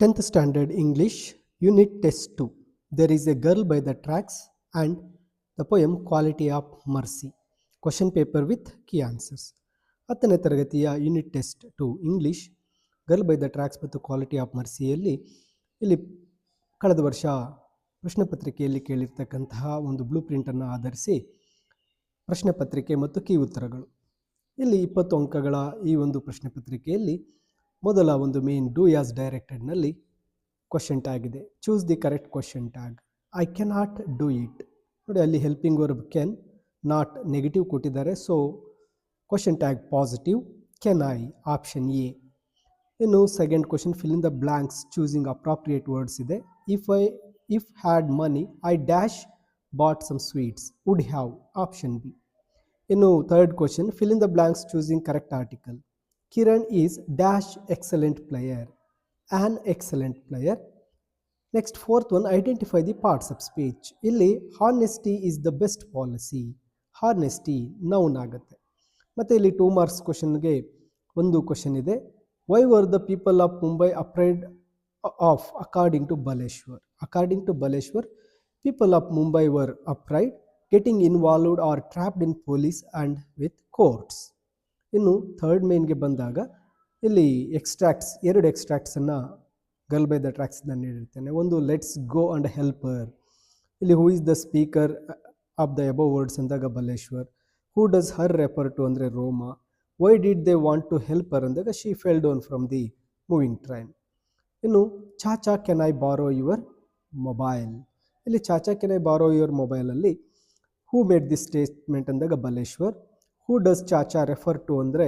10th Standard English, Unit Test 2. There is a girl by the tracks and the poem Quality of Mercy. Question paper with key answers. 10ನೇ ತರಗತಿಯ unit test 2 English girl by the tracks ಮತ್ತು quality of ಮರ್ಸಿಯಲ್ಲಿ ಇಲ್ಲಿ ಕಳೆದ ವರ್ಷ ಪ್ರಶ್ನೆ ಪತ್ರಿಕೆಯಲ್ಲಿ ಕೇಳಿರ್ತಕ್ಕಂತಹ ಒಂದು blue ಪ್ರಿಂಟನ್ನು ಆಧರಿಸಿ ಪ್ರಶ್ನೆ ಪತ್ರಿಕೆ ಮತ್ತು ಕೀ ಉತ್ತರಗಳು. ಇಲ್ಲಿ 20 ಅಂಕಗಳ ಈ ಒಂದು ಪ್ರಶ್ನೆ ಪತ್ರಿಕೆಯಲ್ಲಿ ಮೊದಲ ಒಂದು ಮೇನ್ ಡೂ ಆಸ್ ಡೈರೆಕ್ಟೆಡ್ನಲ್ಲಿ ಕ್ವಶನ್ ಟ್ಯಾಗ್ ಇದೆ. Choose the correct question tag. I cannot do it. ನೋಡಿ ಅಲ್ಲಿ helping verb can, not negative ಕೊಟ್ಟಿದ್ದಾರೆ. So question tag positive. Can I option A. ಇನ್ನು second question fill in the blanks choosing appropriate words ಇದೆ. If had money I dash bought some sweets would have option B. ಇನ್ನು third question fill in the blanks choosing correct article. Kiran is dash excellent player, an excellent player. Next fourth one, identify the parts of speech. Illi honesty is the best policy. Honesty noun ಆಗುತ್ತೆ. ಮತ್ತೆ ಇಲ್ಲಿ 2 marks question ಗೆ ಒಂದು question ಇದೆ. Why were the people of Mumbai afraid of according to Baleshwar? According to Baleshwar, people of Mumbai were afraid getting involved or trapped in police and with courts. ಇನ್ನು third ಮೇನ್ಗೆ ಬಂದಾಗ ಇಲ್ಲಿ extracts, 2 ಎಕ್ಸ್ಟ್ರಾಕ್ಟ್ಸನ್ನು girl by the ಟ್ರ್ಯಾಕ್ಸ್ನ ನೀಡಿರ್ತೇನೆ. ಒಂದು let's go and helper. ಇಲ್ಲಿ who is the speaker of the above words ಅಂದಾಗ Baleshwar. Who does her refer to ಅಂದರೆ Roma. Why did they want to helper ಅಂದಾಗ she fell down from the moving train. ಇನ್ನು ಚಾಚಾ can I borrow your mobile. ಇಲ್ಲಿ ಚಾಚಾ can I borrow your ಮೊಬೈಲಲ್ಲಿ who made this statement ಅಂದಾಗ Baleshwar. Who does ಚಾಚಾ refer to ಅಂದರೆ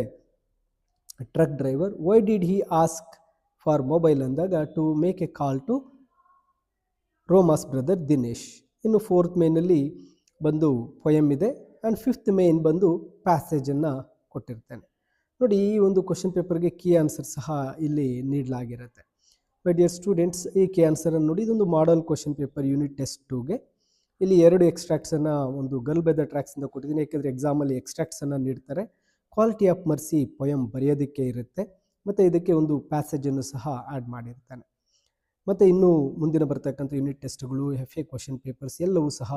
truck driver. Why did he ask for mobile ಅಂದಾಗ to make a call to Roma's brother Dinesh. ಇನ್ನು fourth ಮೇನಲ್ಲಿ ಬಂದು ಪೊಯಮ್ ಇದೆ ಆ್ಯಂಡ್ ಫಿಫ್ತ್ ಮೇನ್ ಬಂದು ಪ್ಯಾಸೇಜನ್ನು ಕೊಟ್ಟಿರ್ತೇನೆ. ನೋಡಿ ಈ ಒಂದು ಕ್ವಶನ್ ಪೇಪರ್ಗೆ ಕೀ ಆನ್ಸರ್ ಸಹ ಇಲ್ಲಿ ನೀಡಲಾಗಿರುತ್ತೆ. ಮೈ ಡಿಯರ್ ಸ್ಟೂಡೆಂಟ್ಸ್, ಈ ಕೀ ಆನ್ಸರನ್ನು ನೋಡಿ. ಇದೊಂದು model question paper unit test 2ಗೆ. ಇಲ್ಲಿ 2 ಎಕ್ಸ್ಟ್ರಾಕ್ಟ್ಸನ್ನು ಒಂದು ಗರ್ಲ್ ಬೈ ದ ಟ್ರ್ಯಾಕ್ಸಿಂದ ಕೊಟ್ಟಿದ್ದೀನಿ, ಯಾಕೆಂದರೆ ಎಕ್ಸಾಮಲ್ಲಿ ಎಕ್ಸ್ಟ್ರಾಕ್ಟ್ಸನ್ನು ನೀಡ್ತಾರೆ. ಕ್ವಾಲಿಟಿ ಆಫ್ ಮರ್ಸಿ ಪೊಯಮ್ ಬರೆಯೋದಕ್ಕೆ ಇರುತ್ತೆ, ಮತ್ತು ಇದಕ್ಕೆ ಒಂದು ಪ್ಯಾಸೇಜನ್ನು ಸಹ ಆ್ಯಡ್ ಮಾಡಿರ್ತಾನೆ. ಮತ್ತು ಇನ್ನೂ ಮುಂದಿನ ಬರ್ತಕ್ಕಂಥ ಯೂನಿಟ್ ಟೆಸ್ಟ್ಗಳು, FA ಕ್ವಶನ್ ಪೇಪರ್ಸ್ ಎಲ್ಲವೂ ಸಹ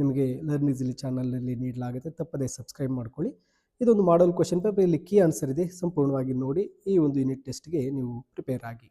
ನಿಮಗೆ ಲರ್ನ್ ಈಸಿಲಿ ಚಾನಲಲ್ಲಿ ನೀಡಲಾಗುತ್ತೆ. ತಪ್ಪದೇ ಸಬ್ಸ್ಕ್ರೈಬ್ ಮಾಡ್ಕೊಳ್ಳಿ. ಇದೊಂದು ಮಾಡೆಲ್ ಕ್ವಶನ್ ಪೇಪರ್, ಇಲ್ಲಿ ಕೀ ಆನ್ಸರ್ ಇದೆ, ಸಂಪೂರ್ಣವಾಗಿ ನೋಡಿ ಈ ಒಂದು ಯೂನಿಟ್ ಟೆಸ್ಟ್ಗೆ ನೀವು ಪ್ರಿಪೇರ್ ಆಗಿ.